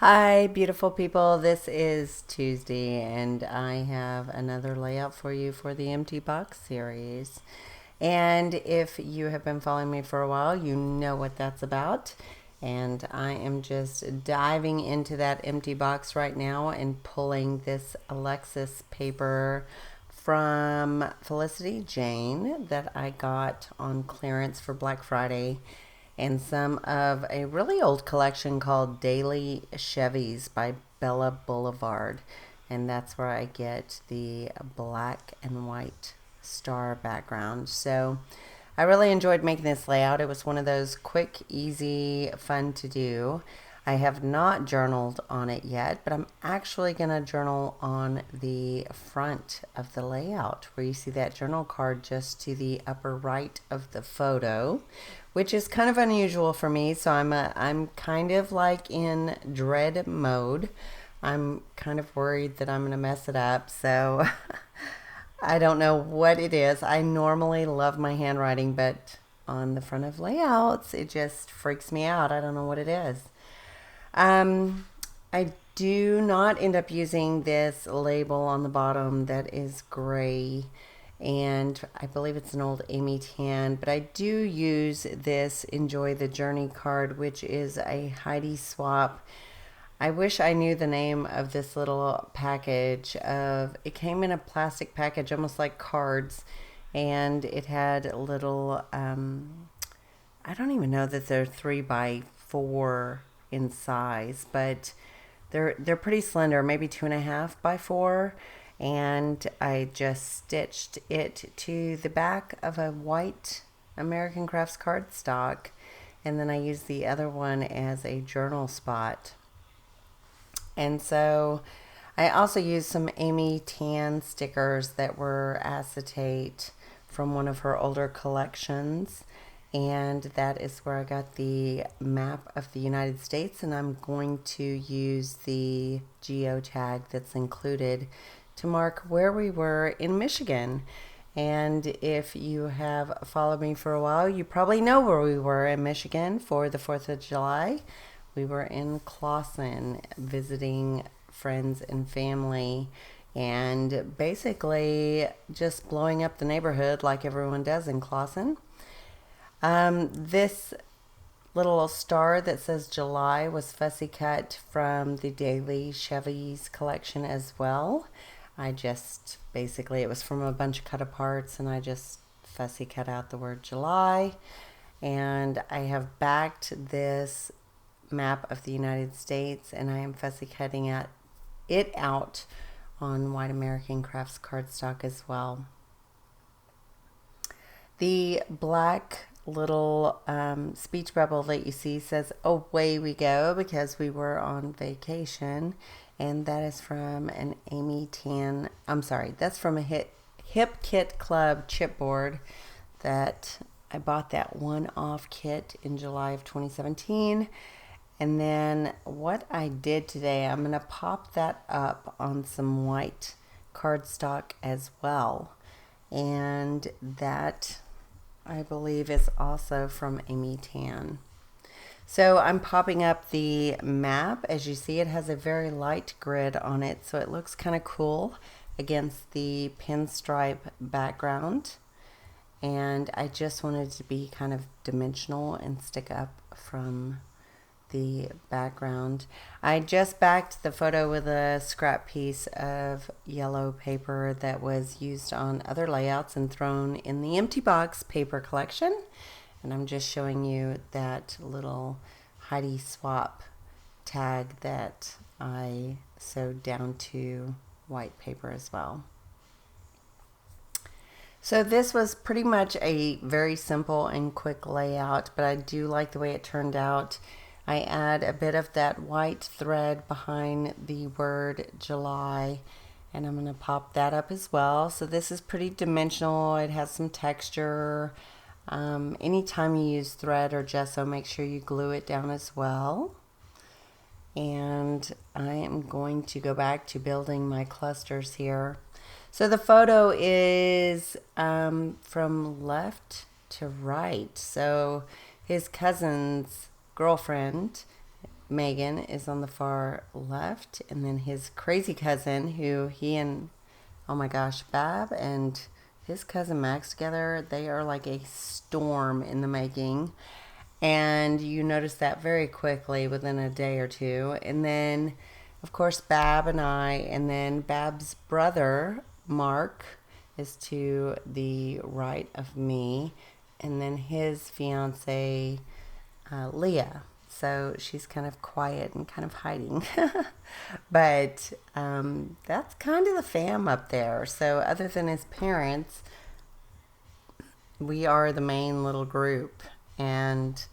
Hi, beautiful people. This is Tuesday, and I have another layout for you for the Empty Box series. And if you have been following me for a while, you know what that's about. And I am just diving into that empty box right now and pulling this Alexis paper from Felicity Jane that I got on clearance for Black Friday, and some of a really old collection called Daily Chevys by Bella Boulevard. And that's where I get the black and white star background. So I really enjoyed making this layout. It was one of those quick, easy, fun to do. I have not journaled on it yet, but I'm actually going to journal on the front of the layout where you see that journal card just to the upper right of the photo, which is kind of unusual for me. So I'm kind of like in dread mode. I'm kind of worried that I'm going to mess it up. So I don't know what it is. I normally love my handwriting, but on the front of layouts, it just freaks me out. I don't know what it is. Um, I do not end up using this label on the bottom that is gray, and I believe it's an old Amy Tan, but I do use this Enjoy the Journey card, which is a Heidi swap. I wish I knew the name of this little package. It came in a plastic package, almost like cards, and it had little. I don't even know that they're 3 by 4 in size, but they're pretty slender, maybe 2.5 by 4. And I just stitched it to the back of a white American Crafts cardstock, and then I used the other one as a journal spot. And so I also used some Amy Tan stickers that were acetate from one of her older collections. And that is where I got the map of the United States. And I'm going to use the geotag that's included to mark where we were in Michigan. And if you have followed me for a while, you probably know where we were in Michigan for the 4th of July. We were in Clawson visiting friends and family, and basically just blowing up the neighborhood like everyone does in Clawson. This little star that says July was fussy cut from the Daily Chevys collection as well. I just basically, it was from a bunch of cut aparts, and I just fussy cut out the word July. And I have backed this map of the United States, and I am fussy cutting it out on White American Crafts cardstock as well. The black little speech bubble that you see says away we go because we were on vacation, and that is from an Amy Tan, I'm sorry, that's from a Hip Kit Club chipboard that I bought that one-off kit in July of 2017. And then what I did today, I'm going to pop that up on some white cardstock as well. And that, I believe, is also from Amy Tan. So I'm popping up the map. As you see, it has a very light grid on it, so it looks kind of cool against the pinstripe background. And I just wanted to be kind of dimensional and stick up from the background. I just backed the photo with a scrap piece of yellow paper that was used on other layouts and thrown in the Empty Box paper collection. And I'm just showing you that little Heidi swap tag that I sewed down to white paper as well. So this was pretty much a very simple and quick layout, but I do like the way it turned out. I add a bit of that white thread behind the word July, and I'm going to pop that up as well. So this is pretty dimensional. It has some texture. Anytime you use thread or gesso, make sure you glue it down as well. And I am going to go back to building my clusters here. So the photo is from left to right. So his cousin's girlfriend Megan is on the far left, and then his crazy cousin, who he and, oh my gosh, Bab and his cousin Max together, they are like a storm in the making. And you notice that very quickly within a day or two. And then, of course, Bab and I, and then Bab's brother, Mark, is to the right of me, and then his fiance, Leah. So she's kind of quiet and kind of hiding. But that's kind of the fam up there. So other than his parents, we are the main little group. And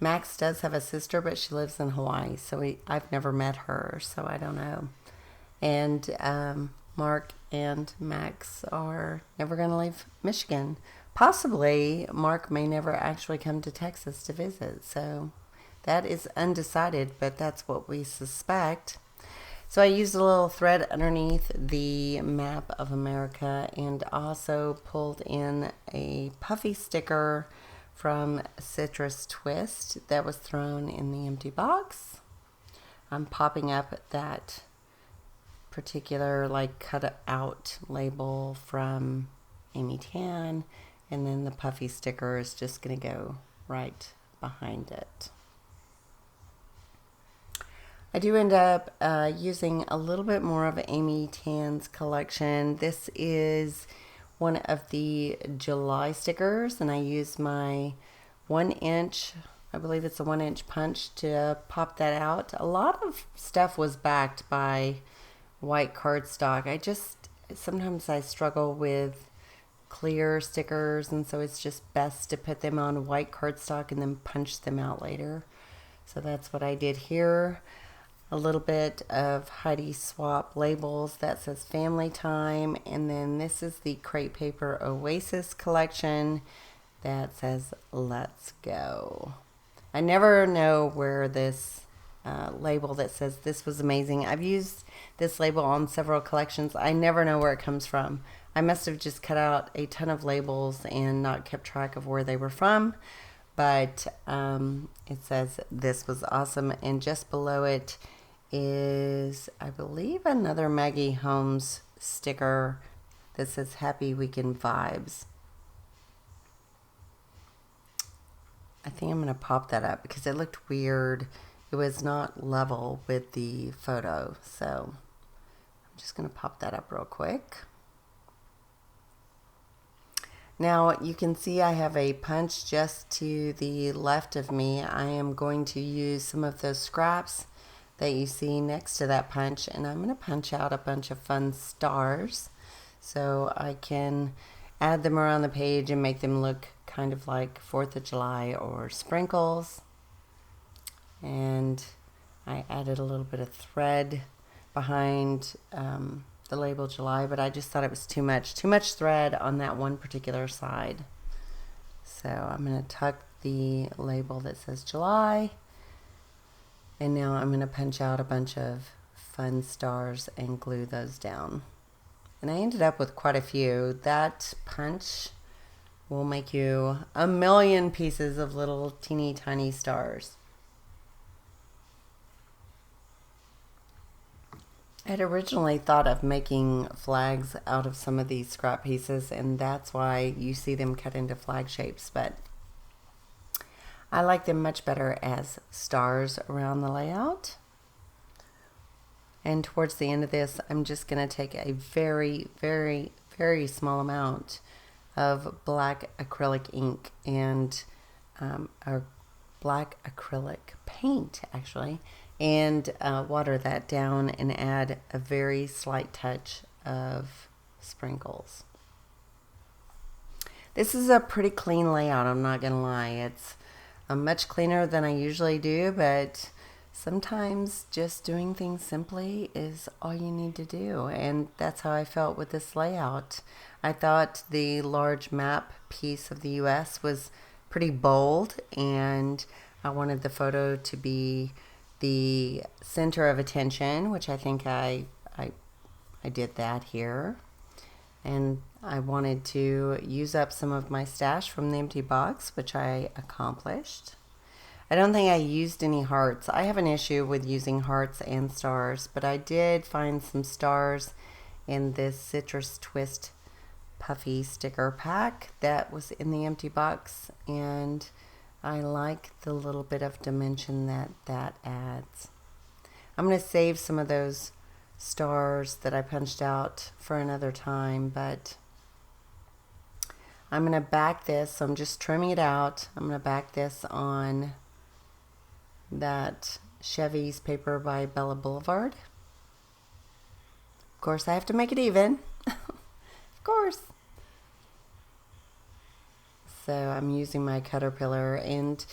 Max does have a sister, but she lives in Hawaii. So I've never met her, so I don't know. And Mark and Max are never going to leave Michigan. Possibly, Mark may never actually come to Texas to visit. So that is undecided, but that's what we suspect. So I used a little thread underneath the map of America and also pulled in a puffy sticker from Citrus Twist that was thrown in the empty box. I'm popping up that particular like cut out label from Amy Tan, and then the puffy sticker is just going to go right behind it. I do end up using a little bit more of Amy Tan's collection. This is one of the July stickers, and I use my 1-inch, I believe it's a 1-inch punch to pop that out. A lot of stuff was backed by white cardstock. Sometimes I struggle with clear stickers, and so it's just best to put them on white cardstock and then punch them out later. So that's what I did here. A little bit of Heidi Swap labels that says Family Time, and then this is the Crepe Paper Oasis collection that says Let's Go. I never know where this label that says this was amazing. I've used this label on several collections. I never know where it comes from. I must have just cut out a ton of labels and not kept track of where they were from. But it says this was awesome, and just below it is, I believe, another Maggie Holmes sticker that says Happy Weekend Vibes. I think I'm going to pop that up because it looked weird. It was not level with the photo, so I'm just going to pop that up real quick. Now you can see I have a punch just to the left of me. I am going to use some of those scraps that you see next to that punch, and I'm going to punch out a bunch of fun stars so I can add them around the page and make them look kind of like 4th of July or sprinkles. And I added a little bit of thread behind the label July, but I just thought it was too much thread on that one particular side. So I'm going to tuck the label that says July, and now I'm going to punch out a bunch of fun stars and glue those down. And I ended up with quite a few. That punch will make you a million pieces of little teeny tiny stars. I had originally thought of making flags out of some of these scrap pieces, and that's why you see them cut into flag shapes, but I like them much better as stars around the layout. And towards the end of this, I'm just going to take a very, very, very small amount of black acrylic ink and or black acrylic paint, actually, and water that down and add a very slight touch of sprinkles. This is a pretty clean layout, I'm not gonna lie. It's much cleaner than I usually do, but sometimes just doing things simply is all you need to do, and that's how I felt with this layout. I thought the large map piece of the US was pretty bold, and I wanted the photo to be the center of attention, which I think I did that here. And I wanted to use up some of my stash from the empty box, which I accomplished. I don't think I used any hearts. I have an issue with using hearts and stars, but I did find some stars in this Citrus Twist puffy sticker pack that was in the empty box, and I like the little bit of dimension that adds. I'm going to save some of those stars that I punched out for another time, but I'm going to back this, so I'm just trimming it out. I'm going to back this on that Chevy's paper by Bella Boulevard. Of course, I have to make it even. Of course. So I'm using my Caterpillar, and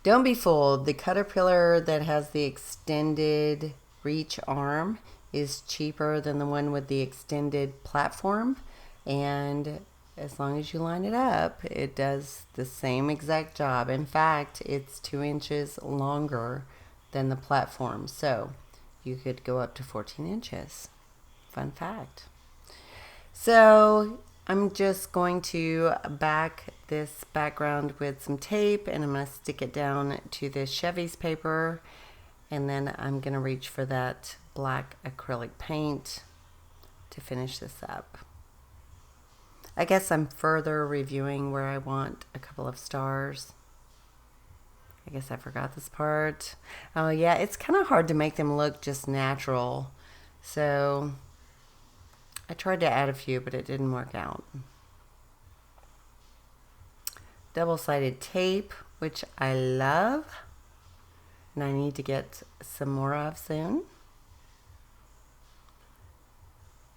don't be fooled. The Caterpillar that has the extended reach arm is cheaper than the one with the extended platform, and as long as you line it up, it does the same exact job. In fact, it's 2 inches longer than the platform, so you could go up to 14 inches. Fun fact. So I'm just going to back this background with some tape, and I'm going to stick it down to this Chevy's paper, and then I'm going to reach for that black acrylic paint to finish this up. I guess I'm further reviewing where I want a couple of stars. I guess I forgot this part. Oh yeah, it's kind of hard to make them look just natural. So I tried to add a few, but it didn't work out. Double-sided tape, which I love, and I need to get some more of soon.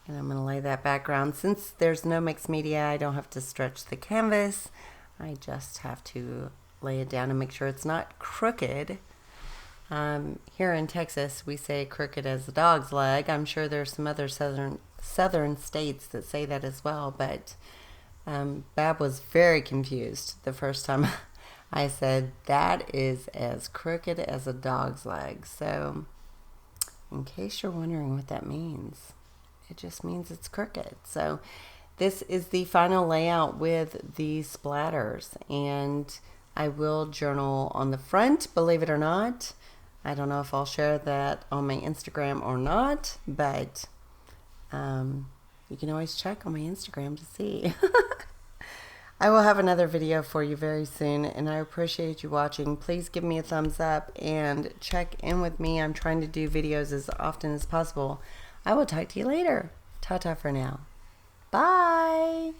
And I'm going to lay that background. Since there's no mixed media, I don't have to stretch the canvas. I just have to lay it down and make sure it's not crooked. Here in Texas, we say crooked as a dog's leg. I'm sure there's some other southern states that say that as well, but Bab was very confused the first time I said that is as crooked as a dog's leg. So in case you're wondering what that means, it just means it's crooked. So this is the final layout with the splatters, and I will journal on the front, believe it or not. I don't know if I'll share that on my Instagram or not, but you can always check on my Instagram to see. I will have another video for you very soon, and I appreciate you watching. Please give me a thumbs up and check in with me. I'm trying to do videos as often as possible. I will talk to you later. Ta-ta for now. Bye.